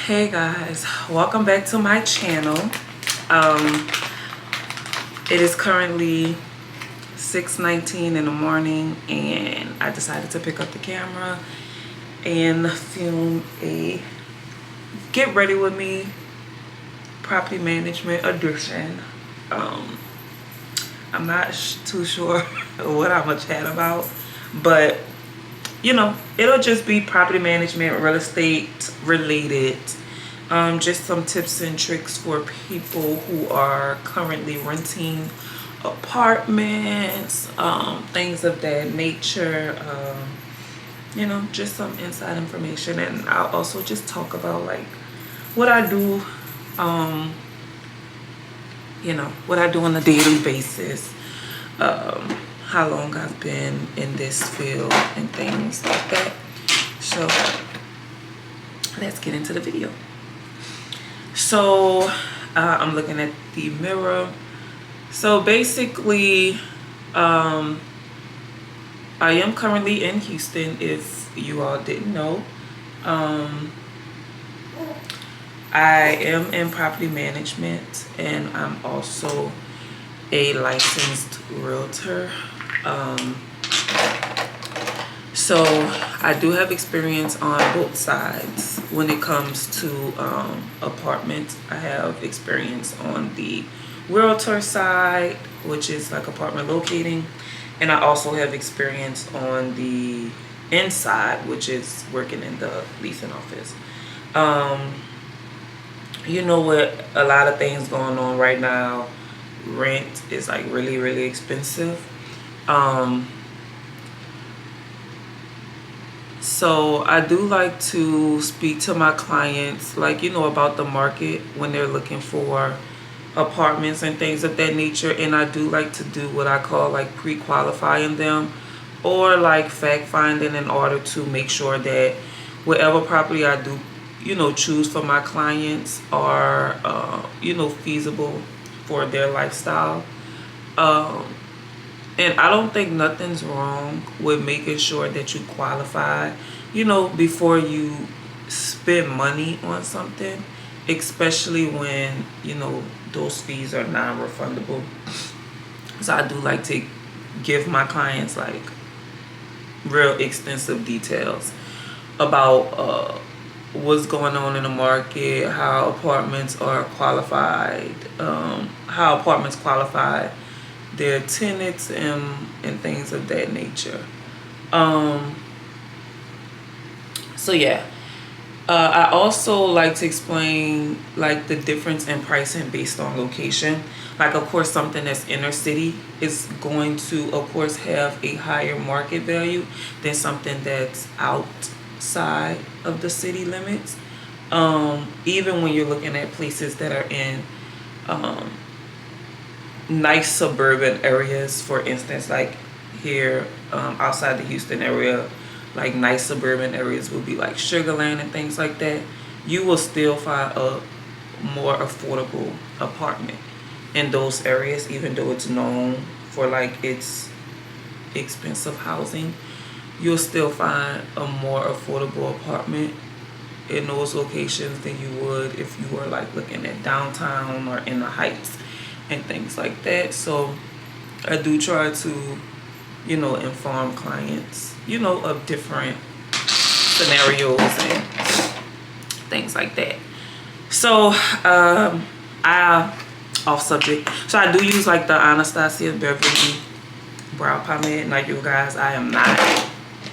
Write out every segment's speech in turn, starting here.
Hey guys, welcome back to my channel. It is currently 6:19 in the morning and I decided to pick up the camera and film a get ready with me property management edition. I'm not too sure what I'm gonna chat about, but you know, it'll just be property management, real estate related. Just some tips and tricks for people who are currently renting apartments, things of that nature. You know, just some inside information, and I'll also just talk about like what I do, you know, what I do on a daily basis, how long I've been in this field and things like that. So let's get into the video. So I'm looking at the mirror. So basically, I am currently in Houston, if you all didn't know. I am in property management and I'm also a licensed realtor. So I do have experience on both sides. When it comes to apartments, I have experience on the realtor side, which is like apartment locating, and I also have experience on the inside, which is working in the leasing office. You know what, a lot of things going on right now. Rent is like really expensive. So I do like to speak to my clients, like, you know, about the market when they're looking for apartments and things of that nature. And I do like to do what I call like pre-qualifying them, or like fact finding, in order to make sure that whatever property I do, you know, choose for my clients are, you know, feasible for their lifestyle. And I don't think nothing's wrong with making sure that you qualify, you know, before you spend money on something, especially when, you know, those fees are non-refundable. So I do like to give my clients like real extensive details about what's going on in the market, how apartments are qualified, how apartments qualify their tenants, and things of that nature. So yeah, I also like to explain like the difference in pricing based on location. Like, of course, something that's inner city is going to, of course, have a higher market value than something that's outside of the city limits. Even when you're looking at places that are in nice suburban areas, for instance, like here outside the Houston area, like nice suburban areas would be like Sugarland and things like that. You will still find a more affordable apartment in those areas, even though it's known for like its expensive housing. You'll still find a more affordable apartment in those locations than you would if you were like looking at downtown or in the Heights and things like that. So I do try to, you know, inform clients, you know, of different scenarios and things like that. So I off subject. So I do use like the Anastasia Beverly brow pomade. Like, you guys, I am not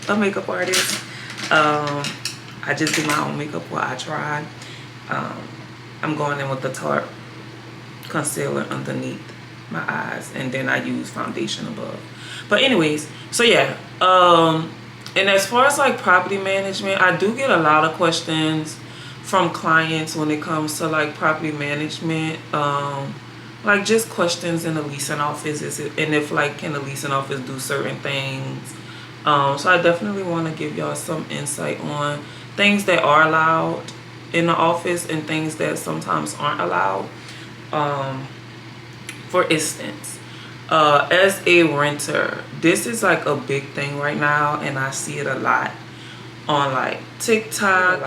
a makeup artist. I just do my own makeup. Well, I try. I'm going in with the Tarte concealer underneath my eyes, and then I use foundation above. But anyways, so yeah, and as far as like property management, I do get a lot of questions from clients when it comes to like property management, like just questions in the leasing office. And if like, can the leasing office do certain things? So I definitely want to give y'all some insight on things that are allowed in the office and things that sometimes aren't allowed. For instance, As a renter, this is like a big thing right now, and I see it a lot on like TikTok,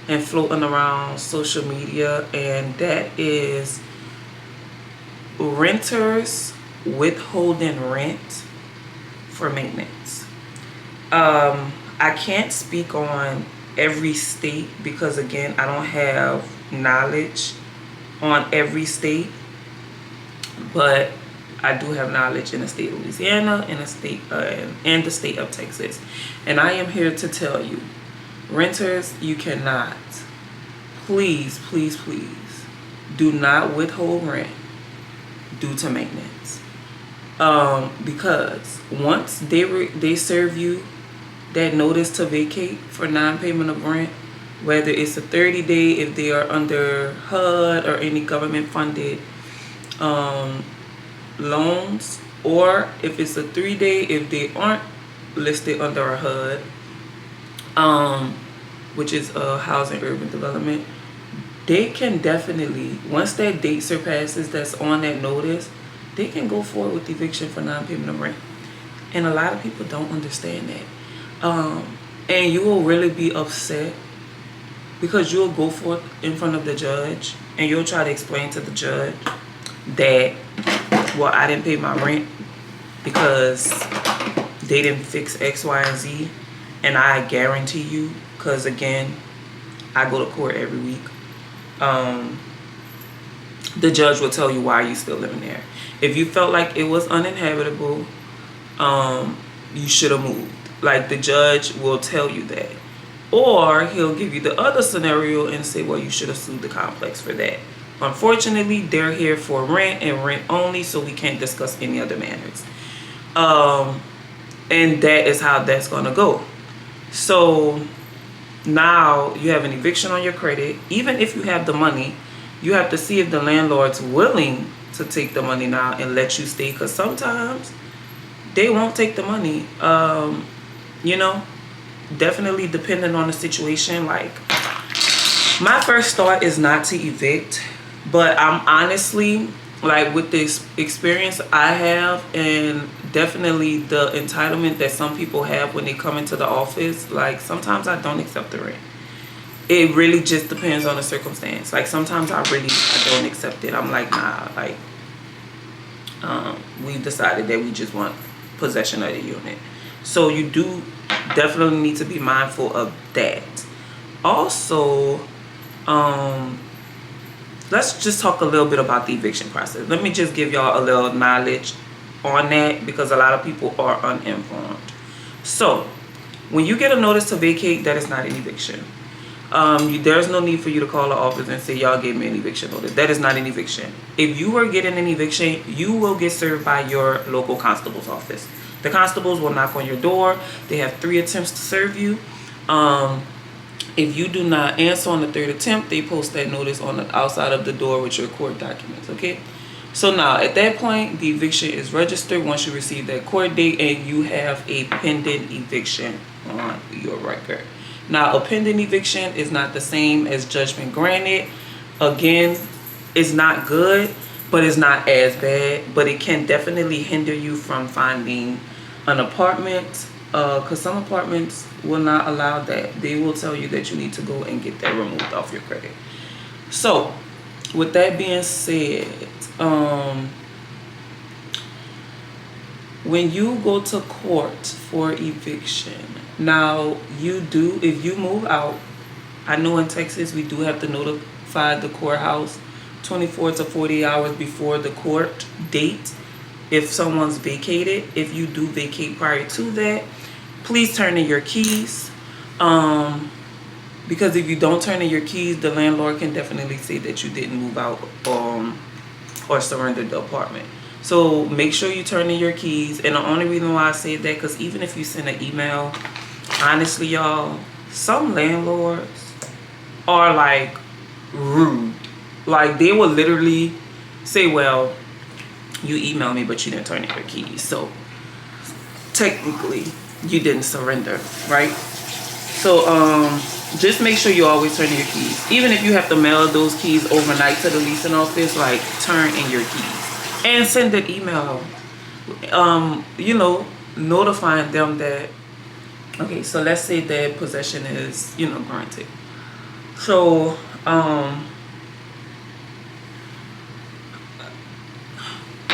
and floating around social media, and that is renters withholding rent for maintenance. I can't speak on every state because again, I don't have knowledge on every state, but I do have knowledge in the state of Louisiana and the state of Texas. And I am here to tell you, renters, you cannot, please, please, please, do not withhold rent due to maintenance. Because once they serve you that notice to vacate for non-payment of rent, whether it's a 30-day if they are under HUD or any government funded loans, or if it's a 3-day if they aren't listed under a HUD, which is a housing urban development, they can definitely, once that date surpasses that's on that notice, they can go forward with eviction for non-payment of rent. And a lot of people don't understand that. And you will really be upset because you'll go forth in front of the judge and you'll try to explain to the judge that, well, I didn't pay my rent because they didn't fix X, Y, and Z. And I guarantee you, because again, I go to court every week, the judge will tell you why you still living there. If you felt like it was uninhabitable, you should have moved. Like, the judge will tell you that. Or he'll give you the other scenario and say, well, you should have sued the complex for that. Unfortunately, they're here for rent and rent only, so we can't discuss any other matters. And that is how that's going to go. So now you have an eviction on your credit. Even if you have the money, you have to see if the landlord's willing to take the money now and let you stay, because sometimes they won't take the money. You know, definitely depending on the situation. Like, my first thought is not to evict, but I'm honestly, like, with this experience I have and definitely the entitlement that some people have when they come into the office, like, sometimes I don't accept the rent. It really just depends on the circumstance. Like, sometimes I don't accept it. I'm like, nah, like, we've decided that we just want possession of the unit. So you do definitely need to be mindful of that. Also, let's just talk a little bit about the eviction process. Let me just give y'all a little knowledge on that because a lot of people are uninformed. So when you get a notice to vacate, that is not an eviction. There's no need for you to call the office and say, y'all gave me an eviction notice. That is not an eviction. If you are getting an eviction, you will get served by your local constable's office. The constables will knock on your door. They have 3 attempts to serve you. If you do not answer on the 3rd attempt, they post that notice on the outside of the door with your court documents, okay? So now, at that point, the eviction is registered once you receive that court date and you have a pending eviction on your record. Now, a pending eviction is not the same as judgment granted. Again, it's not good, but it's not as bad. But it can definitely hinder you from finding an apartment, because some apartments will not allow that. They will tell you that you need to go and get that removed off your credit. So, with that being said, when you go to court for eviction, now if you move out, I know in Texas we do have to notify the courthouse 24 to 40 hours before the court date if someone's vacated. If you do vacate prior to that, please turn in your keys, because if you don't turn in your keys, the landlord can definitely say that you didn't move out or surrender the apartment. So make sure you turn in your keys. And the only reason why I say that, because even if you send an email, honestly, y'all, some landlords are like rude. Like, they will literally say, well, you emailed me but you didn't turn in your keys, so technically you didn't surrender, right? So just make sure you always turn in your keys. Even if you have to mail those keys overnight to the leasing office, like, turn in your keys. and send an email, you know, notifying them that, okay, so let's say that possession is, you know, granted. So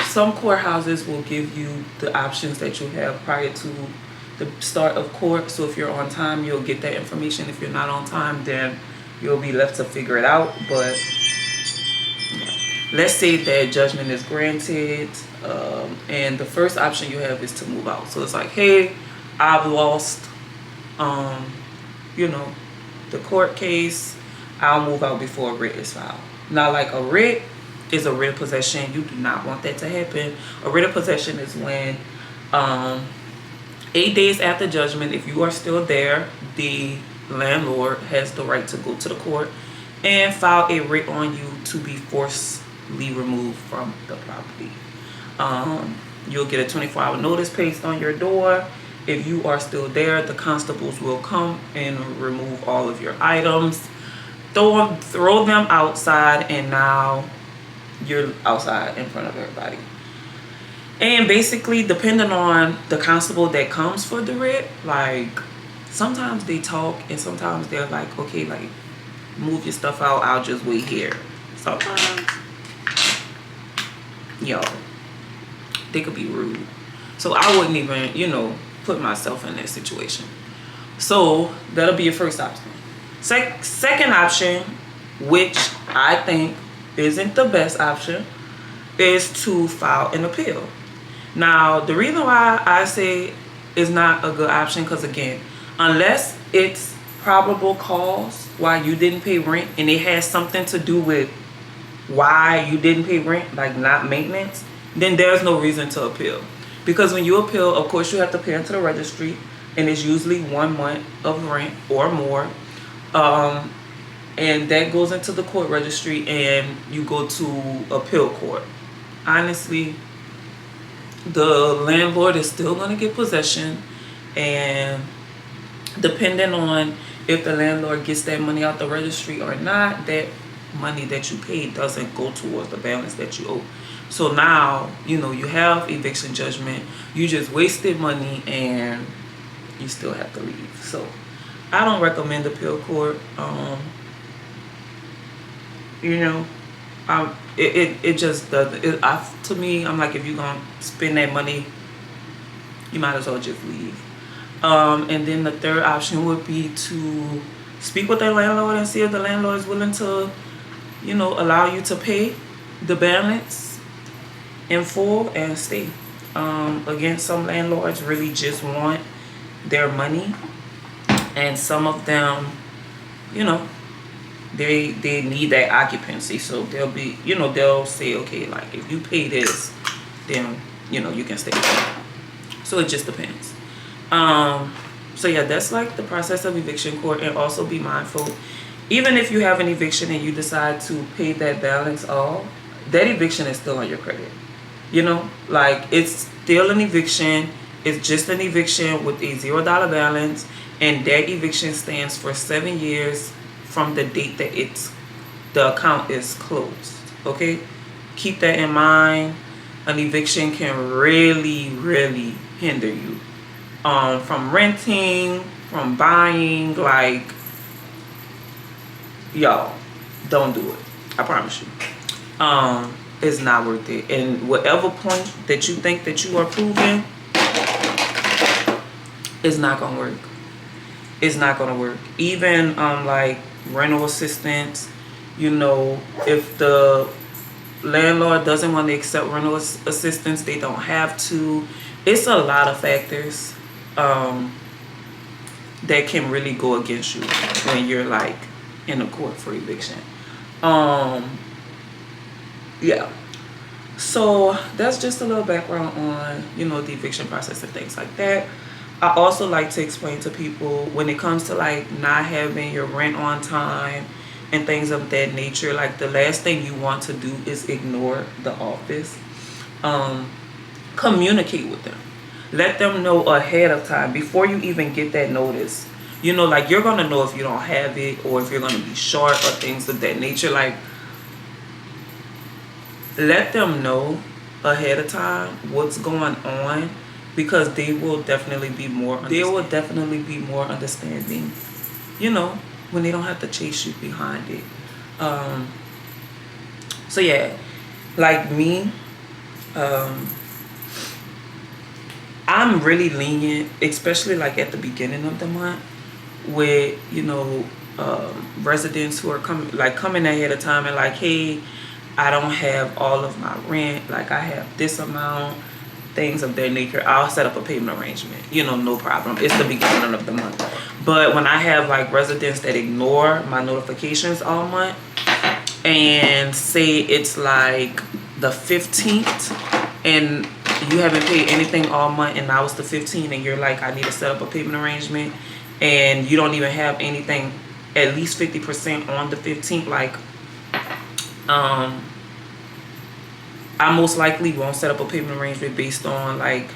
some courthouses will give you the options that you have prior to the start of court. So if you're on time, you'll get that information. If you're not on time, then you'll be left to figure it out. But yeah. Let's say that judgment is granted, and the first option you have is to move out. So it's like, hey, I've lost, you know, the court case. I'll move out before a writ is filed. Now, like, a writ is a writ of possession. You do not want that to happen. A writ of possession is when 8 days after judgment, if you are still there, the landlord has the right to go to the court and file a writ on you to be forcibly removed from the property. You'll get a 24-hour notice placed on your door. If you are still there, the constables will come and remove all of your items, throw them outside, and now you're outside in front of everybody. And basically, depending on the constable that comes for the writ, like, sometimes they talk and sometimes they're like, okay, like, move your stuff out, I'll just wait here. Sometimes, yo, they could be rude. So I wouldn't even, you know, put myself in that situation. So that'll be your first option. Second option, which I think isn't the best option, is to file an appeal. Now, the reason why I say it's not a good option, because again, unless it's probable cause why you didn't pay rent and it has something to do with why you didn't pay rent, like not maintenance, then there's no reason to appeal. Because when you appeal, of course, you have to pay into the registry, and it's usually 1 month of rent or more. And that goes into the court registry, and you go to appeal court. Honestly, the landlord is still going to get possession, and depending on if the landlord gets that money out the registry or not, that money that you paid doesn't go towards the balance that you owe. So now, you know, you have eviction judgment, you just wasted money, and you still have to leave. So I don't recommend appeal court. You know, it just doesn't. To me, I'm like, if you're gonna spend that money, you might as well just leave. And then the third option would be to speak with the landlord and see if the landlord is willing to, you know, allow you to pay the balance in full and stay. Again, some landlords really just want their money, and some of them, you know, they need that occupancy. So they'll be, you know, they'll say, okay, like, if you pay this, then, you know, you can stay. So it just depends. So yeah, that's like the process of eviction court. And also be mindful, even if you have an eviction and you decide to pay that balance off, that eviction is still on your credit. You know, like, it's still an eviction. It's just an eviction with a $0 balance, and that eviction stands for 7 years from the date that the account is closed. Okay, keep that in mind. An eviction can really, really hinder you from renting, from buying. Like, y'all, don't do it. I promise you. It's not worth it. And whatever point that you think that you are proving, it's not gonna work. It's not gonna work. Even like rental assistance, you know, if the landlord doesn't want to accept rental assistance, they don't have to. It's a lot of factors that can really go against you when you're like in a court for eviction. Yeah, so that's just a little background on, you know, the eviction process and things like that. I also like to explain to people, when it comes to like not having your rent on time and things of that nature, like, the last thing you want to do is ignore the office. Communicate with them. Let them know ahead of time, before you even get that notice. You know, like, you're gonna know if you don't have it, or if you're gonna be short, or things of that nature. Like, let them know ahead of time what's going on, because they will definitely be more understanding, you know, when they don't have to chase you behind it. So yeah, like me, I'm really lenient, especially like at the beginning of the month, with, you know, residents who are coming ahead of time and like, hey, I don't have all of my rent, like I have this amount, things of that nature. I'll set up a payment arrangement, you know, no problem. It's the beginning of the month. But when I have like residents that ignore my notifications all month, and say it's like the 15th and you haven't paid anything all month, and now it's the 15th and you're like, I need to set up a payment arrangement, and you don't even have anything at least 50% on the 15th, like I most likely won't set up a payment arrangement based on like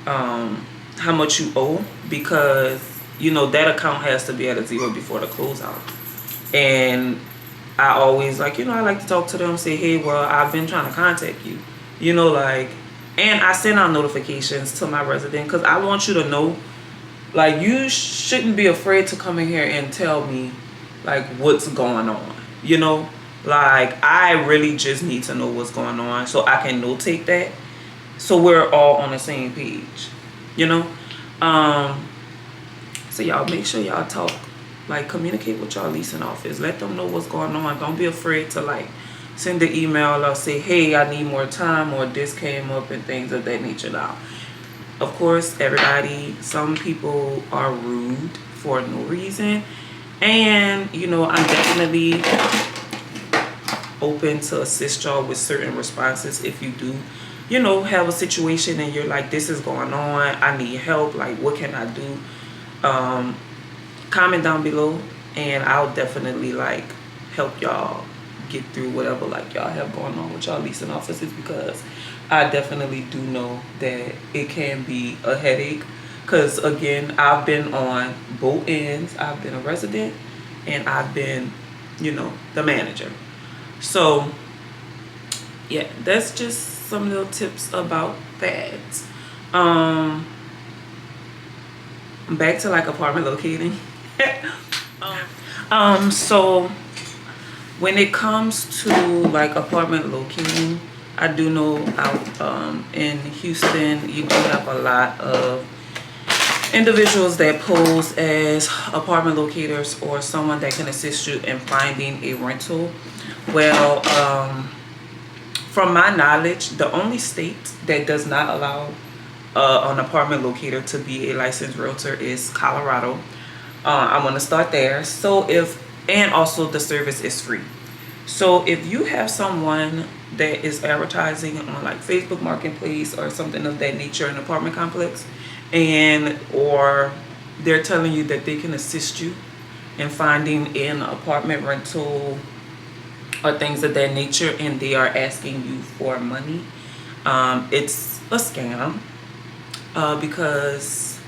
how much you owe, because you know that account has to be at a zero before the closeout. And I always like, you know, I like to talk to them, say, hey, well, I've been trying to contact you, you know, like, and I send out notifications to my resident, because I want you to know, like, you shouldn't be afraid to come in here and tell me like what's going on, you know, like I really just need to know what's going on so I can notate that, so we're all on the same page, you know. So y'all make sure y'all talk, like communicate with y'all leasing office, let them know what's going on. Don't be afraid to like send the email or say, hey, I need more time, or this came up, and things of that nature. Now of course, some people are rude for no reason, and you know, I'm definitely open to assist y'all with certain responses if you do, you know, have a situation and you're like, this is going on, I need help, like what can I do. Comment down below and I'll definitely like help y'all get through whatever like y'all have going on with y'all leasing offices, because I definitely do know that it can be a headache, because again, I've been on both ends. I've been a resident and I've been, you know, the manager. So yeah, that's just some little tips about that. Back to like apartment locating. So when it comes to like apartment locating, I do know out in Houston, you do have a lot of individuals that pose as apartment locators or someone that can assist you in finding a rental. Well, from my knowledge, the only state that does not allow an apartment locator to be a licensed realtor is Colorado. I'm gonna start there. And also the service is free. So if you have someone that is advertising on like Facebook Marketplace or something of that nature, an apartment complex, or they're telling you that they can assist you in finding an apartment rental or things of that nature, and they are asking you for money, it's a scam, because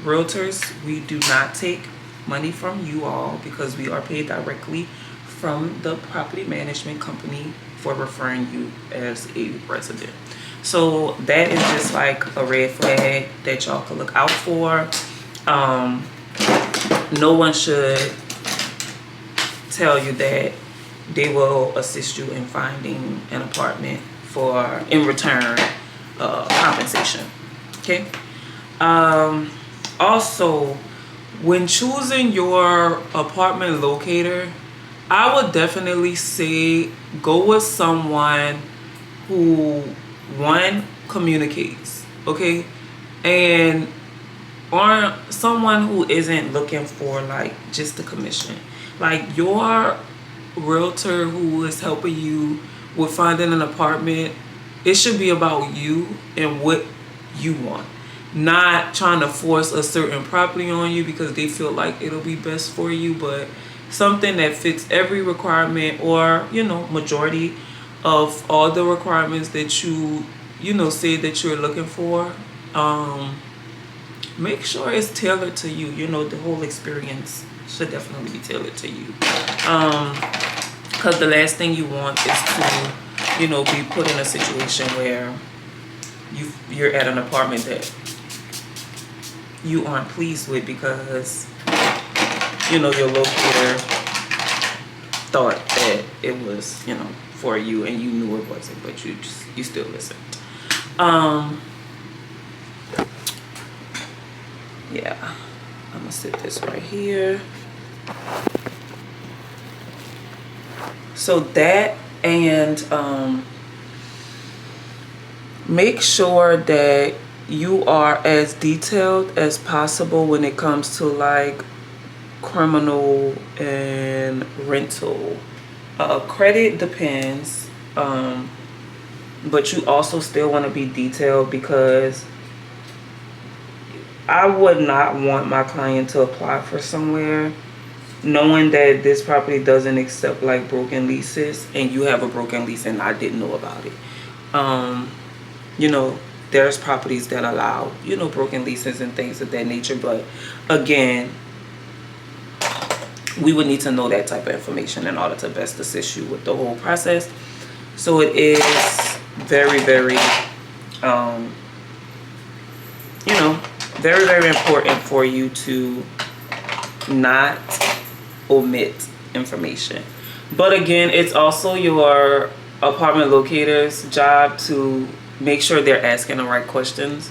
realtors, we do not take money from you all, because we are paid directly from the property management company for referring you as a resident. So that is just like a red flag that y'all can look out for. No one should tell you that they will assist you in finding an apartment in return compensation. Okay. Also, when choosing your apartment locator, I would definitely say go with someone who, one, communicates, okay, or someone who isn't looking for like just the commission. Like your realtor who is helping you with finding an apartment, it should be about you and what you want, not trying to force a certain property on you because they feel like it'll be best for you, but something that fits every requirement, or you know, majority of all the requirements that you know say that you're looking for. Make sure it's tailored to you. You know, the whole experience should definitely be tailored to you, because the last thing you want is to, be put in a situation where you're at an apartment that you aren't pleased with because your locator thought that it was for you and you knew it wasn't, but you still listened. Yeah, I'm gonna sit this right here. So that, and make sure that you are as detailed as possible when it comes to like criminal and rental. Credit depends, but you also still want to be detailed, because I would not want my client to apply for somewhere knowing that this property doesn't accept like broken leases, and you have a broken lease and I didn't know about it. There's properties that allow broken leases and things of that nature, but again, we would need to know that type of information in order to best assist you with the whole process. So it is very, very very, very important for you to not omit information. But again, it's also your apartment locator's job to make sure they're asking the right questions,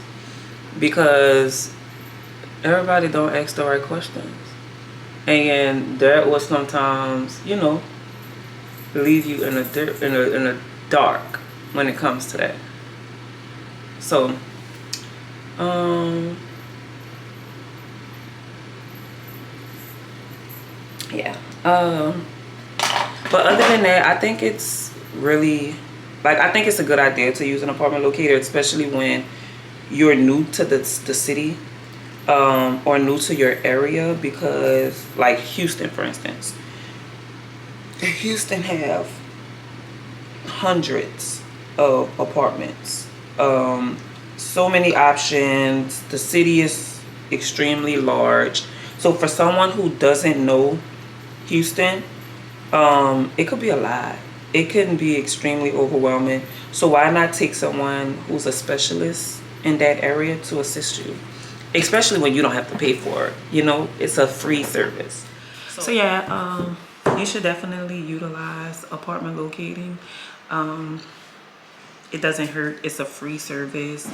because everybody don't ask the right questions, and that will sometimes leave you in a dark when it comes to that. So yeah. But other than that, I think it's really, I think it's a good idea to use an apartment locator, especially when you're new to the city, or new to your area, because like Houston, for instance, Houston have hundreds of apartments, so many options. The city is extremely large, so for someone who doesn't know Houston, it could be a lot. It can be extremely overwhelming. So why not take someone who's a specialist in that area to assist you, especially when you don't have to pay for it. It's a free service. So yeah, you should definitely utilize apartment locating. It doesn't hurt. It's a free service.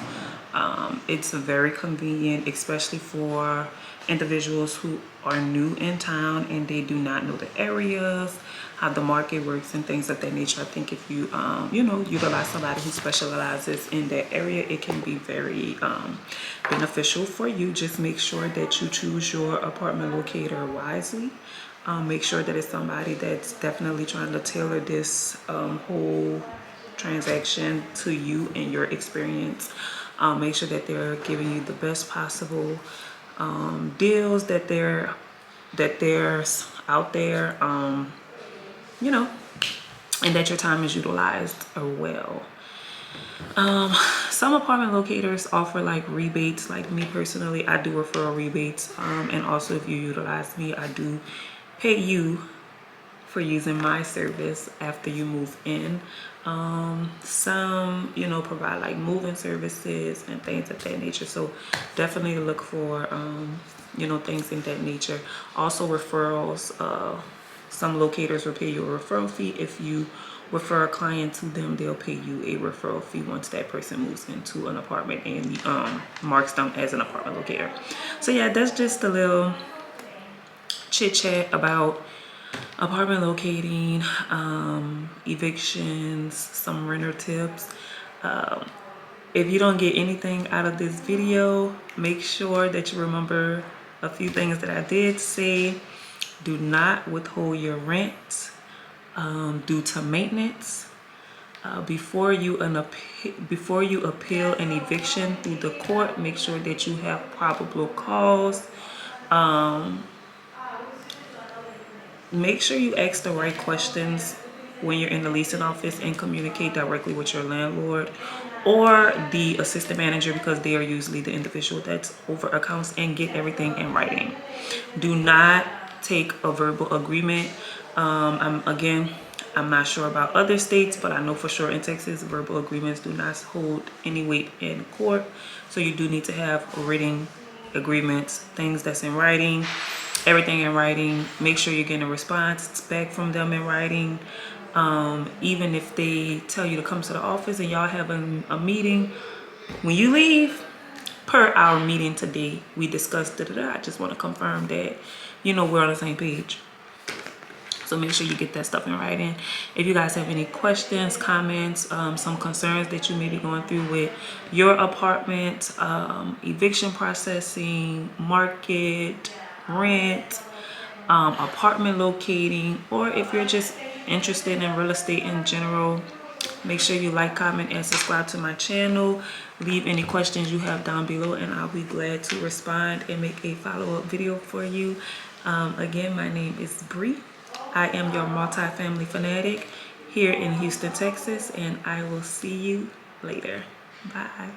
It's very convenient, especially for individuals who are new in town and they do not know the areas, how the market works, and things of that nature. I think if you utilize somebody who specializes in that area, it can be very beneficial for you. Just make sure that you choose your apartment locator wisely. Make sure that it's somebody that's definitely trying to tailor this whole transaction to you and your experience. Make sure that they're giving you the best possible deals that there's out there, and that your time is utilized well. Some apartment locators offer like rebates. Like me personally, I do referral rebates, and also if you utilize me, I do pay you for using my service after you move in. Some provide like moving services and things of that nature, so definitely look for things in that nature. Also referrals, some locators will pay you a referral fee. If you refer a client to them, they'll pay you a referral fee once that person moves into an apartment and marks them as an apartment locator. So yeah, that's just a little chit chat about apartment locating, evictions, some renter tips. If you don't get anything out of this video, make sure that you remember a few things that I did say. Do not withhold your rent due to maintenance. Before you appeal an eviction through the court, make sure that you have probable cause. Make sure you ask the right questions when you're in the leasing office, and communicate directly with your landlord or the assistant manager, because they are usually the individual that's over accounts, and get everything in writing. Do not take a verbal agreement. I'm not sure about other states, but I know for sure in Texas, verbal agreements do not hold any weight in court. So you do need to have written agreements, things that's in writing, everything in writing. Make sure you're getting a response back from them in writing. Even if they tell you to come to the office and y'all have a meeting, when you leave, per our meeting today, we discussed I just want to confirm that, we're on the same page. So make sure you get that stuff in writing. If you guys have any questions, comments, some concerns that you may be going through with your apartment, eviction processing, market, rent, apartment locating, or if you're just interested in real estate in general, make sure you like, comment, and subscribe to my channel. Leave any questions you have down below and I'll be glad to respond and make a follow-up video for you. Again, my name is Bree. I am your multifamily fanatic here in Houston, Texas, and I will see you later. Bye.